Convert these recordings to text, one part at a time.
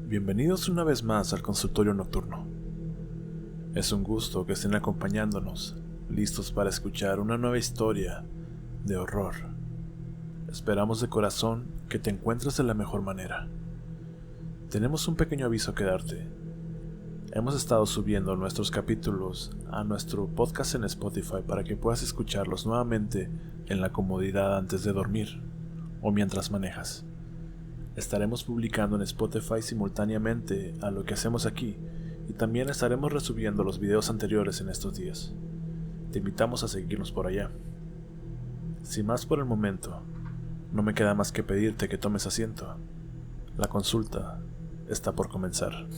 Bienvenidos una vez más al consultorio nocturno. Es un gusto que estén acompañándonos, listos para escuchar una nueva historia de horror. Esperamos de corazón que te encuentres de la mejor manera. Tenemos un pequeño aviso que darte. Hemos estado subiendo nuestros capítulos a nuestro podcast en Spotify para que puedas escucharlos nuevamente en la comodidad antes de dormir o mientras manejas. Estaremos publicando en Spotify simultáneamente a lo que hacemos aquí y también estaremos resubiendo los videos anteriores en estos días. Te invitamos a seguirnos por allá. Sin más por el momento, no me queda más que pedirte que tomes asiento. La consulta está por comenzar.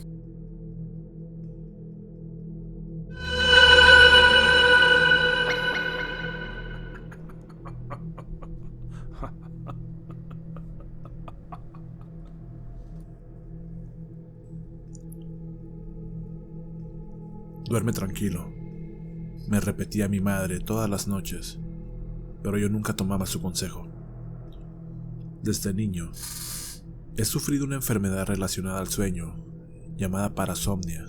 Duerme tranquilo, me repetía mi madre todas las noches, pero yo nunca tomaba su consejo. Desde niño, he sufrido una enfermedad relacionada al sueño, llamada parasomnia.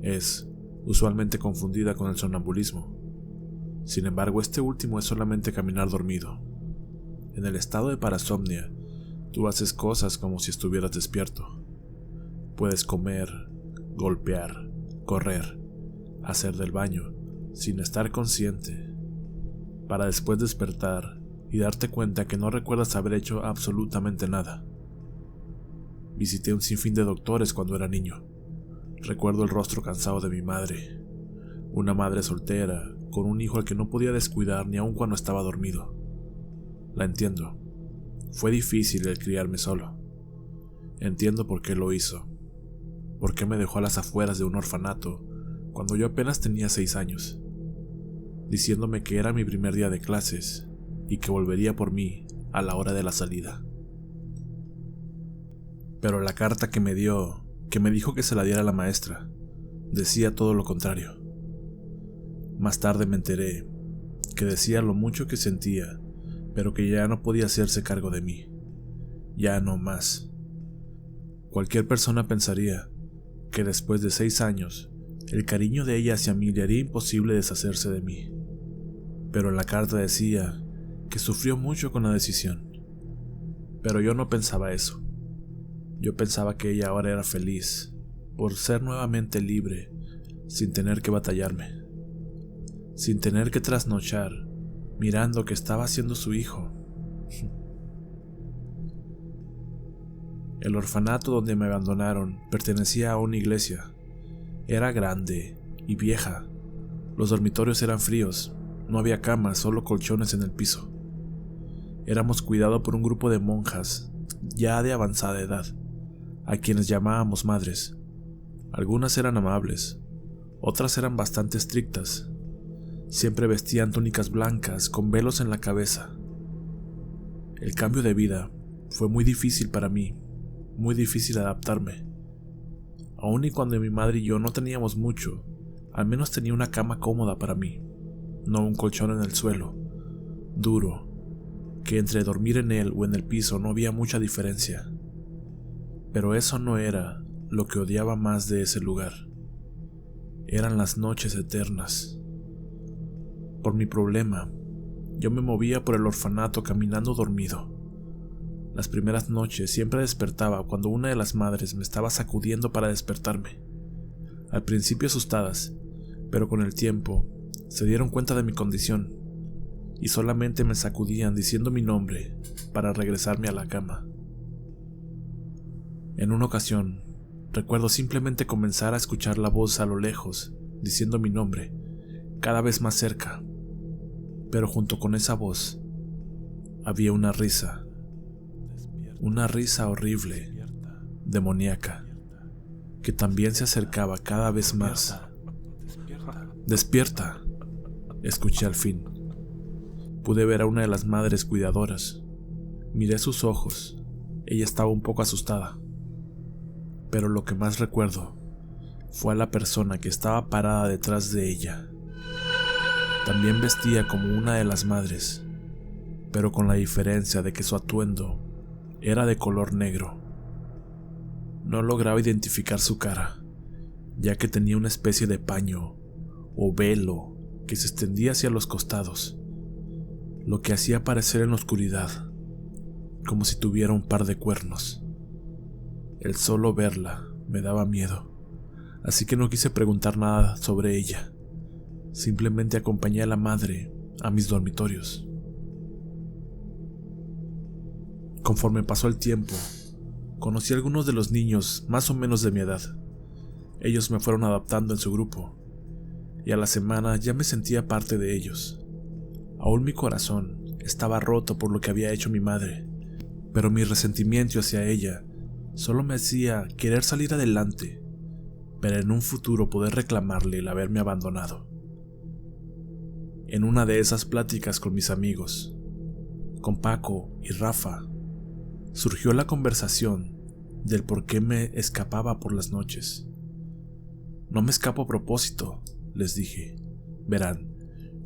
Es usualmente confundida con el sonambulismo. Sin embargo, este último es solamente caminar dormido. En el estado de parasomnia, tú haces cosas como si estuvieras despierto. Puedes comer, golpear, correr, hacer del baño, sin estar consciente, para después despertar y darte cuenta que no recuerdas haber hecho absolutamente nada. Visité un sinfín de doctores cuando era niño. Recuerdo el rostro cansado de mi madre, una madre soltera, con un hijo al que no podía descuidar ni aun cuando estaba dormido. La entiendo. Fue difícil el criarme solo. Entiendo por qué lo hizo. ¿Por qué me dejó a las afueras de un orfanato cuando yo apenas tenía 6 años? Diciéndome que era mi primer día de clases y que volvería por mí a la hora de la salida. Pero la carta que me dio, que me dijo que se la diera a la maestra, decía todo lo contrario. Más tarde me enteré que decía lo mucho que sentía, pero que ya no podía hacerse cargo de mí. Ya no más. Cualquier persona pensaría que después de 6 años, el cariño de ella hacia mí le haría imposible deshacerse de mí. Pero en la carta decía que sufrió mucho con la decisión. Pero yo no pensaba eso. Yo pensaba que ella ahora era feliz, por ser nuevamente libre, sin tener que batallarme, sin tener que trasnochar, mirando que estaba haciendo su hijo. El orfanato donde me abandonaron pertenecía a una iglesia. Era grande y vieja. Los dormitorios eran fríos, no había camas, solo colchones en el piso. Éramos cuidados por un grupo de monjas, ya de avanzada edad, a quienes llamábamos madres. Algunas eran amables, otras eran bastante estrictas. Siempre vestían túnicas blancas con velos en la cabeza. El cambio de vida fue muy difícil para mí. Muy difícil adaptarme. Aun y cuando mi madre y yo no teníamos mucho, al menos tenía una cama cómoda para mí, no un colchón en el suelo, duro, que entre dormir en él o en el piso no había mucha diferencia. Pero eso no era lo que odiaba más de ese lugar. Eran las noches eternas. Por mi problema, yo me movía por el orfanato caminando dormido. Las primeras noches siempre despertaba cuando una de las madres me estaba sacudiendo para despertarme. Al principio asustadas, pero con el tiempo se dieron cuenta de mi condición y solamente me sacudían diciendo mi nombre para regresarme a la cama. En una ocasión, recuerdo simplemente comenzar a escuchar la voz a lo lejos diciendo mi nombre, cada vez más cerca, pero junto con esa voz había una risa. Una risa horrible, demoníaca, que también se acercaba cada vez más. ¡Despierta!, escuché al fin. Pude ver a una de las madres cuidadoras. Miré sus ojos. Ella estaba un poco asustada. Pero lo que más recuerdo fue a la persona que estaba parada detrás de ella. También vestía como una de las madres, pero con la diferencia de que su atuendo era de color negro. No lograba identificar su cara, ya que tenía una especie de paño o velo que se extendía hacia los costados, lo que hacía parecer en la oscuridad como si tuviera un par de cuernos. El solo verla me daba miedo, así que no quise preguntar nada sobre ella. Simplemente acompañé a la madre a mis dormitorios. Conforme pasó el tiempo, conocí a algunos de los niños más o menos de mi edad. Ellos me fueron adaptando en su grupo, y a la semana ya me sentía parte de ellos. Aún mi corazón estaba roto por lo que había hecho mi madre, pero mi resentimiento hacia ella solo me hacía querer salir adelante, pero en un futuro poder reclamarle el haberme abandonado. En una de esas pláticas con mis amigos, con Paco y Rafa, surgió la conversación del por qué me escapaba por las noches. No me escapo a propósito, les dije. Verán,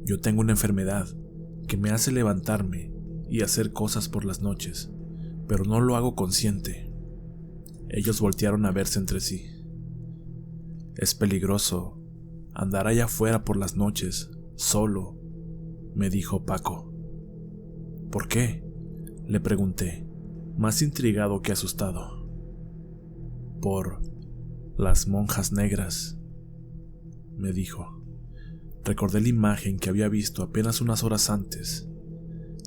yo tengo una enfermedad que me hace levantarme y hacer cosas por las noches, pero no lo hago consciente. Ellos voltearon a verse entre sí. Es peligroso andar allá afuera por las noches, solo, me dijo Paco. ¿Por qué?, le pregunté, más intrigado que asustado. Por las monjas negras, me dijo. Recordé la imagen que había visto apenas unas horas antes.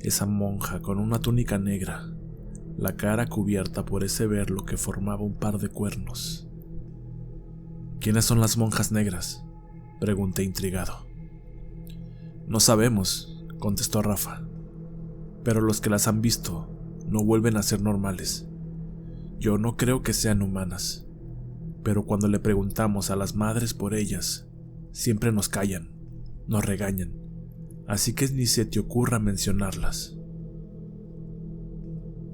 Esa monja con una túnica negra, la cara cubierta por ese velo que formaba un par de cuernos. ¿Quiénes son las monjas negras?, pregunté intrigado. No sabemos, contestó Rafa, pero los que las han visto no vuelven a ser normales. Yo no creo que sean humanas, pero cuando le preguntamos a las madres por ellas, siempre nos callan, nos regañan, así que ni se te ocurra mencionarlas.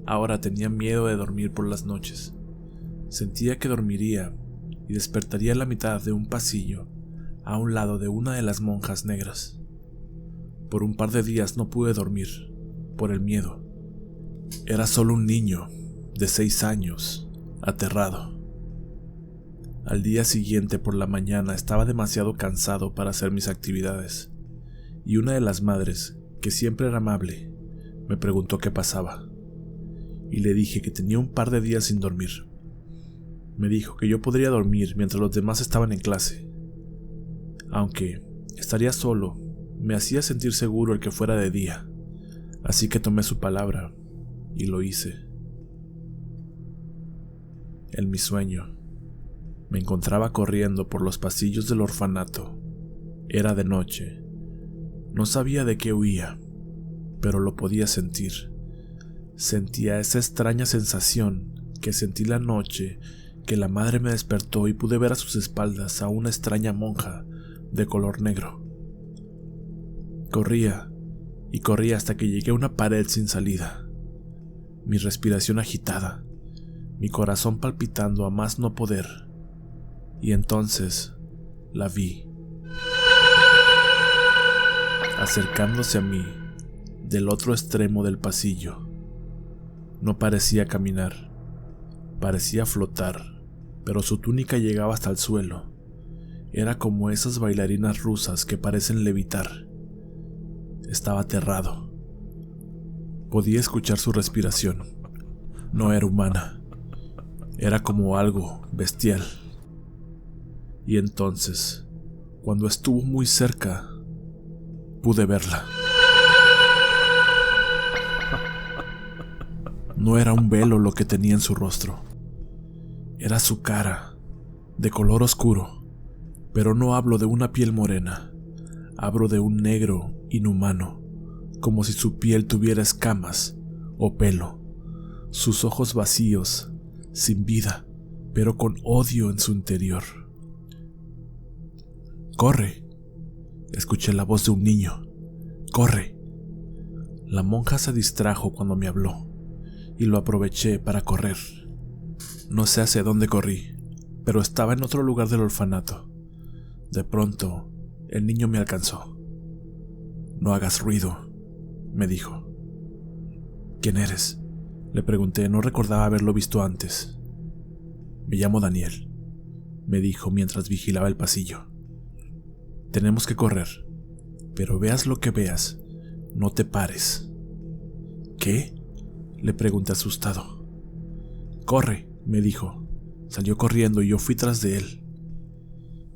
Ahora tenía miedo de dormir por las noches. Sentía que dormiría y despertaría a la mitad de un pasillo a un lado de una de las monjas negras. Por un par de días no pude dormir, por el miedo. Era solo un niño de 6 años, aterrado. Al día siguiente por la mañana estaba demasiado cansado para hacer mis actividades, y una de las madres, que siempre era amable, me preguntó qué pasaba, y le dije que tenía un par de días sin dormir. Me dijo que yo podría dormir mientras los demás estaban en clase. Aunque estaría solo, me hacía sentir seguro el que fuera de día, así que tomé su palabra y lo hice. En mi sueño, me encontraba corriendo por los pasillos del orfanato. Era de noche. No sabía de qué huía, pero lo podía sentir. Sentía esa extraña sensación que sentí la noche que la madre me despertó y pude ver a sus espaldas a una extraña monja de color negro. Corría y corría hasta que llegué a una pared sin salida. Mi respiración agitada, mi corazón palpitando a más no poder. Y entonces la vi, acercándose a mí del otro extremo del pasillo. No parecía caminar, parecía flotar, pero su túnica llegaba hasta el suelo. Era como esas bailarinas rusas que parecen levitar. Estaba aterrado. Podía escuchar su respiración. No era humana. Era como algo bestial. Y entonces, cuando estuvo muy cerca, pude verla. No era un velo lo que tenía en su rostro. Era su cara, de color oscuro, pero no hablo de una piel morena. Hablo de un negro inhumano, como si su piel tuviera escamas o pelo. Sus ojos vacíos, sin vida, pero con odio en su interior. «¡Corre!», escuché la voz de un niño. «¡Corre!». La monja se distrajo cuando me habló, y lo aproveché para correr. No sé hacia dónde corrí, pero estaba en otro lugar del orfanato. De pronto, el niño me alcanzó. «No hagas ruido», me dijo. «¿Quién eres?», le pregunté, no recordaba haberlo visto antes. Me llamo Daniel, me dijo mientras vigilaba el pasillo. Tenemos que correr, pero veas lo que veas, no te pares. ¿Qué? Le pregunté asustado. Corre, me dijo. Salió corriendo y yo fui tras de él.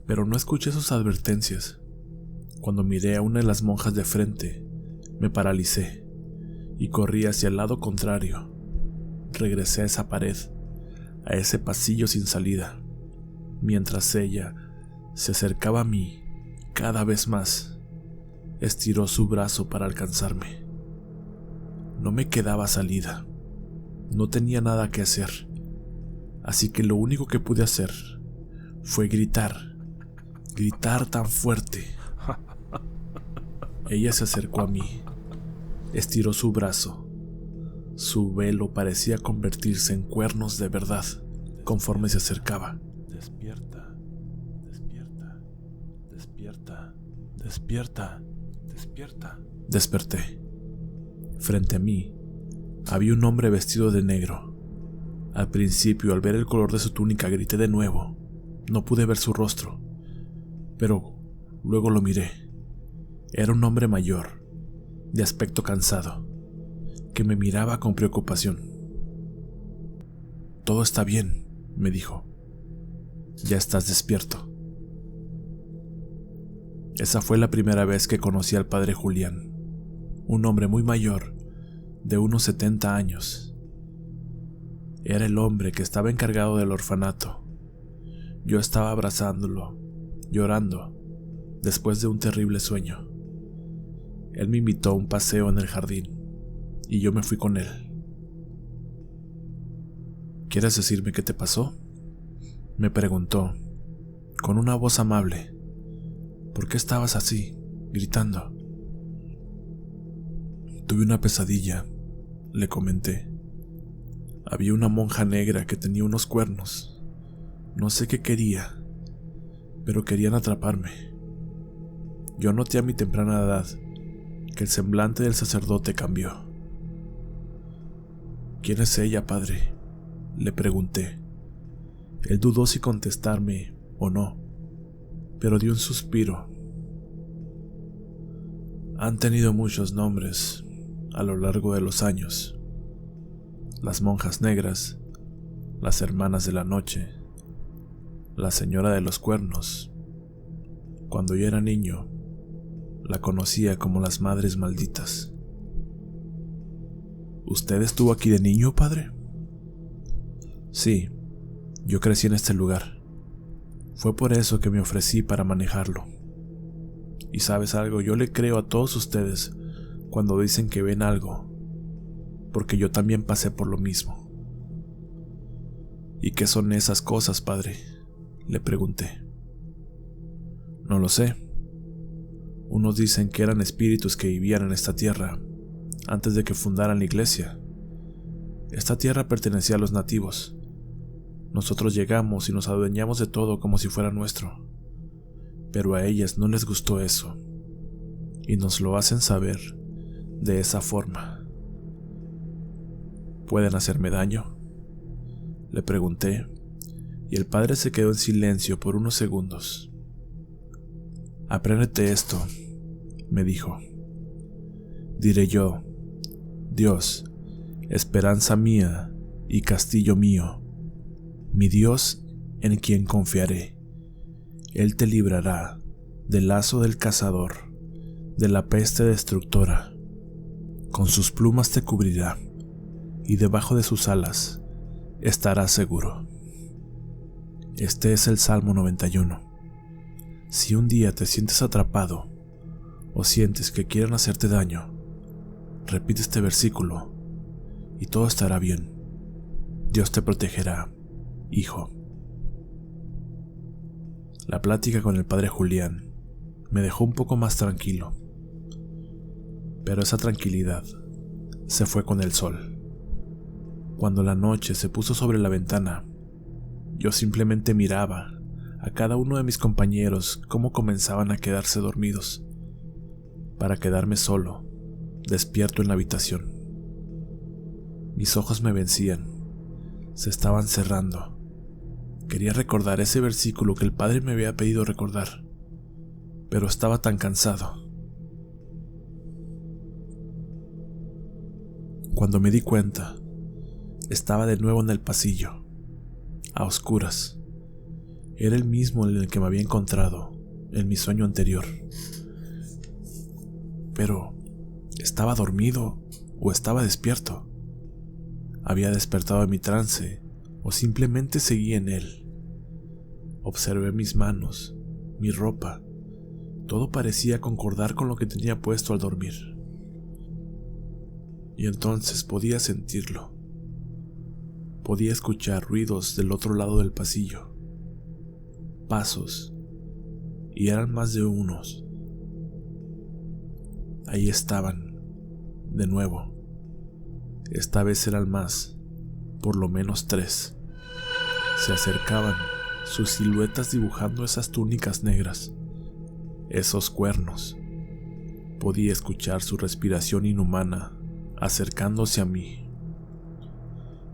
Pero no escuché sus advertencias. Cuando miré a una de las monjas de frente, me paralicé y corrí hacia el lado contrario. Regresé a esa pared, a ese pasillo sin salida, mientras ella se acercaba a mí cada vez más. Estiró su brazo para alcanzarme. No me quedaba salida. No tenía nada que hacer. Así que lo único que pude hacer fue gritar tan fuerte. Ella se acercó a mí, estiró su brazo. Su velo parecía convertirse en cuernos de verdad conforme se acercaba. Despierta, despierta, despierta, despierta, despierta. Desperté. Frente a mí había un hombre vestido de negro. Al principio, al ver el color de su túnica, grité de nuevo. No pude ver su rostro, pero luego lo miré. Era un hombre mayor, de aspecto cansado, que me miraba con preocupación. Todo está bien, me dijo. Ya estás despierto. Esa fue la primera vez que conocí al padre Julián, un hombre muy mayor, de unos 70 años. Era el hombre que estaba encargado del orfanato. Yo estaba abrazándolo, llorando, después de un terrible sueño. Él me invitó a un paseo en el jardín, y yo me fui con él. ¿Quieres decirme qué te pasó?, me preguntó, con una voz amable. ¿Por qué estabas así, gritando? Tuve una pesadilla, le comenté. Había una monja negra que tenía unos cuernos. No sé qué quería, pero querían atraparme. Yo noté a mi temprana edad que el semblante del sacerdote cambió. ¿Quién es ella, padre?, le pregunté. Él dudó si contestarme o no, pero dio un suspiro. Han tenido muchos nombres a lo largo de los años. Las monjas negras, las hermanas de la noche, la señora de los cuernos. Cuando yo era niño, la conocía como las madres malditas. ¿Usted estuvo aquí de niño, padre? Sí, yo crecí en este lugar. Fue por eso que me ofrecí para manejarlo. Y sabes algo, yo le creo a todos ustedes cuando dicen que ven algo, porque yo también pasé por lo mismo. ¿Y qué son esas cosas, padre?, le pregunté. No lo sé. Unos dicen que eran espíritus que vivían en esta tierra antes de que fundaran la iglesia. Esta tierra pertenecía a los nativos. Nosotros llegamos y nos adueñamos de todo como si fuera nuestro. Pero a ellas no les gustó eso, y nos lo hacen saber de esa forma. ¿Pueden hacerme daño?, le pregunté, y el padre se quedó en silencio por unos segundos. Apréndete esto, me dijo. Diré yo: Dios, esperanza mía y castillo mío, mi Dios en quien confiaré. Él te librará del lazo del cazador, de la peste destructora. Con sus plumas te cubrirá, y debajo de sus alas estarás seguro. Este es el Salmo 91. Si un día te sientes atrapado o sientes que quieren hacerte daño, repite este versículo y todo estará bien. Dios te protegerá, hijo. La plática con el padre Julián me dejó un poco más tranquilo, pero esa tranquilidad se fue con el sol. Cuando la noche se puso sobre la ventana, yo simplemente miraba a cada uno de mis compañeros cómo comenzaban a quedarse dormidos, para quedarme solo, despierto en la habitación. Mis ojos me vencían, se estaban cerrando, Quería recordar ese versículo que el padre me había pedido recordar, pero estaba tan cansado. Cuando me di cuenta, estaba de nuevo en el pasillo, a oscuras. Era el mismo en el que me había encontrado en mi sueño anterior. Pero, ¿estaba dormido o estaba despierto? ¿Había despertado de mi trance o simplemente seguía en él? Observé mis manos, mi ropa. Todo parecía concordar con lo que tenía puesto al dormir. Y entonces podía sentirlo. Podía escuchar ruidos del otro lado del pasillo. Pasos. Y eran más de unos. Ahí estaban, de nuevo. Esta vez eran más, por lo menos 3. Se acercaban, sus siluetas dibujando esas túnicas negras, esos cuernos. Podía escuchar su respiración inhumana acercándose a mí.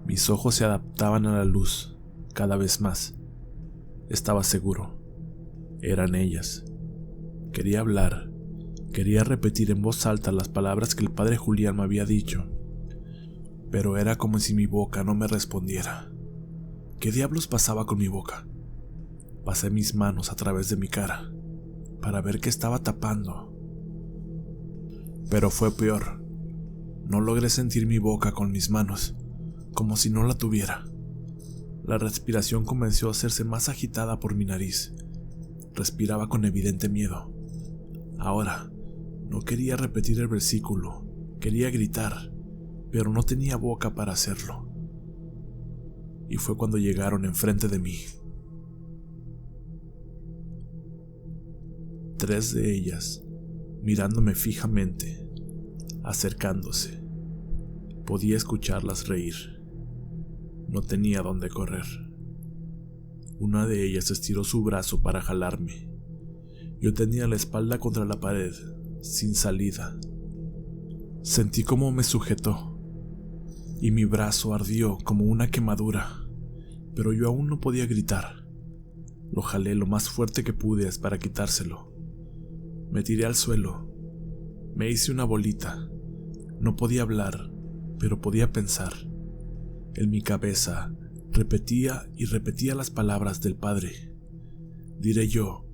Mis ojos se adaptaban a la luz cada vez más. Estaba seguro. Eran ellas. Quería hablar. Quería repetir en voz alta las palabras que el padre Julián me había dicho. Pero era como si mi boca no me respondiera. ¿Qué diablos pasaba con mi boca? Pasé mis manos a través de mi cara para ver qué estaba tapando. Pero fue peor. No logré sentir mi boca con mis manos, como si no la tuviera. La respiración comenzó a hacerse más agitada por mi nariz. Respiraba con evidente miedo. Ahora, no quería repetir el versículo, quería gritar, pero no tenía boca para hacerlo. Y fue cuando llegaron enfrente de mí. 3 de ellas, mirándome fijamente, acercándose. Podía escucharlas reír. No tenía dónde correr. Una de ellas estiró su brazo para jalarme. Yo tenía la espalda contra la pared, sin salida. Sentí cómo me sujetó, y mi brazo ardió como una quemadura, pero yo aún no podía gritar. Lo jalé lo más fuerte que pude para quitárselo. Me tiré al suelo. Me hice una bolita. No podía hablar, pero podía pensar. En mi cabeza repetía y repetía las palabras del Padre. Diré yo: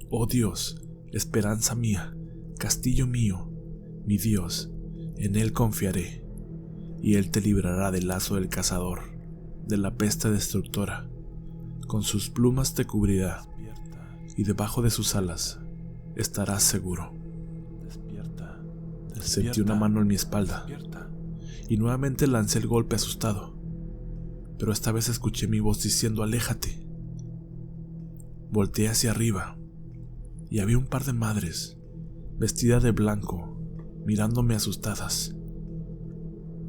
oh Dios, esperanza mía, castillo mío, mi Dios, en Él confiaré, y Él te librará del lazo del cazador, de la peste destructora. Con sus plumas te cubrirá, y debajo de sus alas estarás seguro. Sentí una mano en mi espalda, y nuevamente lancé el golpe asustado, pero esta vez escuché mi voz diciendo: aléjate. Volteé hacia arriba, y había un par de madres, vestidas de blanco, mirándome asustadas.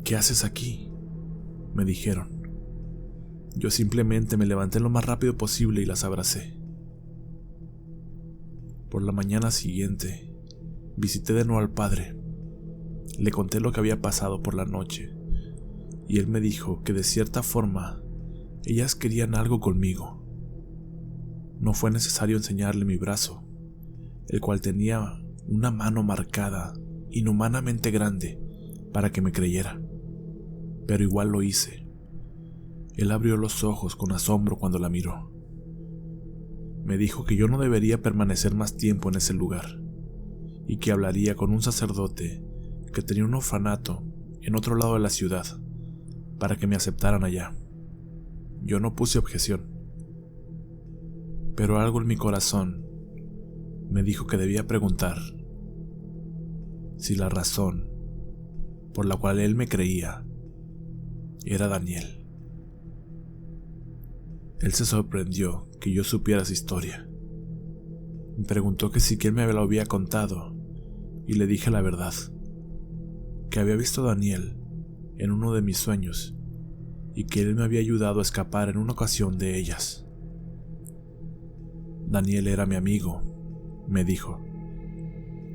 ¿Qué haces aquí?, me dijeron. Yo simplemente me levanté lo más rápido posible y las abracé. Por la mañana siguiente, visité de nuevo al padre. Le conté lo que había pasado por la noche, y él me dijo que de cierta forma ellas querían algo conmigo. No fue necesario enseñarle mi brazo, el cual tenía una mano marcada inhumanamente grande, para que me creyera, pero igual lo hice. Él abrió los ojos con asombro cuando la miró. Me dijo que yo no debería permanecer más tiempo en ese lugar, y que hablaría con un sacerdote que tenía un orfanato en otro lado de la ciudad, para que me aceptaran allá. Yo no puse objeción, pero algo en mi corazón me dijo que debía preguntar si la razón por la cual él me creía era Daniel. Él se sorprendió que yo supiera esa historia. Me preguntó que si quién me lo había contado, y le dije la verdad, que había visto a Daniel en uno de mis sueños y que él me había ayudado a escapar en una ocasión de ellas. Daniel era mi amigo, me dijo.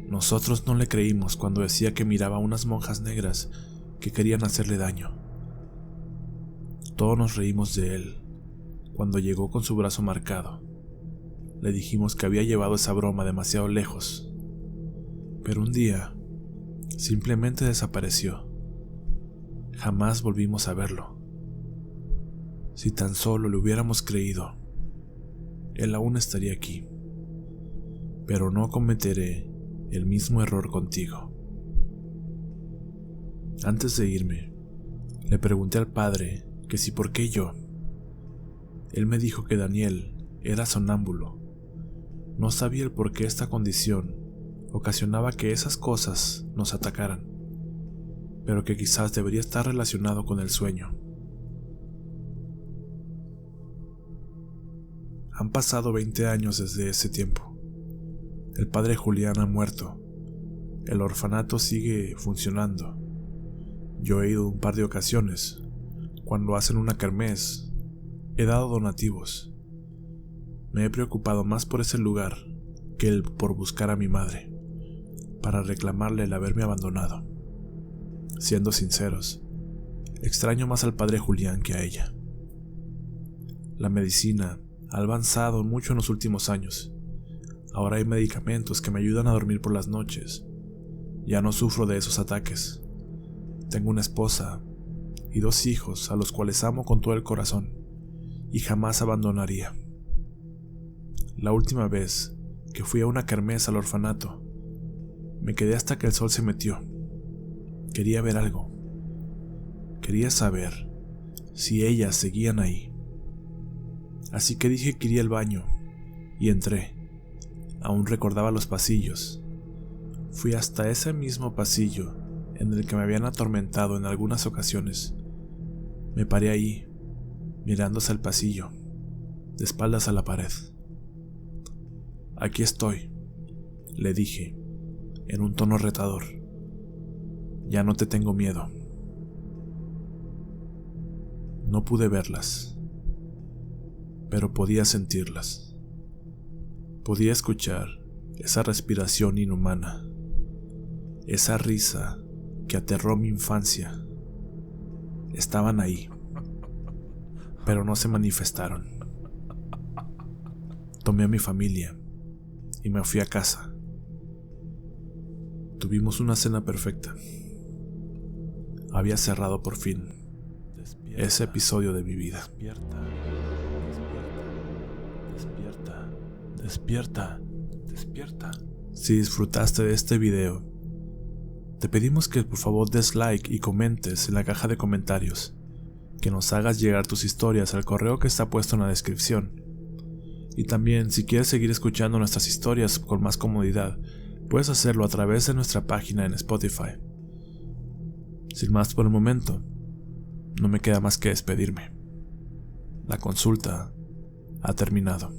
Nosotros no le creímos cuando decía que miraba a unas monjas negras que querían hacerle daño. Todos nos reímos de él, Cuando llegó con su brazo marcado, le dijimos que había llevado esa broma demasiado lejos, pero un día simplemente desapareció. Jamás volvimos a verlo. Si tan solo le hubiéramos creído, él aún estaría aquí. Pero no cometeré el mismo error contigo. Antes de irme, le pregunté al padre que si por qué yo. Él me dijo que Daniel era sonámbulo. No sabía el por qué esta condición ocasionaba que esas cosas nos atacaran, pero que quizás debería estar relacionado con el sueño. Han pasado 20 años desde ese tiempo. El padre Julián ha muerto. El orfanato sigue funcionando. Yo he ido un par de ocasiones. Cuando hacen una kermés, he dado donativos. Me he preocupado más por ese lugar que por buscar a mi madre, para reclamarle el haberme abandonado. Siendo sinceros, extraño más al padre Julián que a ella. La medicina ha avanzado mucho en los últimos años. Ahora hay medicamentos que me ayudan a dormir por las noches. Ya no sufro de esos ataques. Tengo una esposa y 2 hijos a los cuales amo con todo el corazón y jamás abandonaría. La última vez que fui a una kermés al orfanato, me quedé hasta que el sol se metió. Quería ver algo. Quería saber si ellas seguían ahí. Así que dije que iría al baño y entré. Aún recordaba los pasillos. Fui hasta ese mismo pasillo en el que me habían atormentado en algunas ocasiones. Me paré ahí, mirando hacia el pasillo, de espaldas a la pared. Aquí estoy, le dije, en un tono retador. Ya no te tengo miedo. No pude verlas, pero podía sentirlas. Podía escuchar esa respiración inhumana, esa risa que aterró mi infancia. Estaban ahí, pero no se manifestaron. Tomé a mi familia y me fui a casa. Tuvimos una cena perfecta. Había cerrado por fin ese episodio de mi vida. Despierta. Si disfrutaste de este video, te pedimos que por favor des like y comentes en la caja de comentarios, que nos hagas llegar tus historias al correo que está puesto en la descripción. Y también, si quieres seguir escuchando nuestras historias con más comodidad, puedes hacerlo a través de nuestra página en Spotify. Sin más por el momento, no me queda más que despedirme. La consulta ha terminado.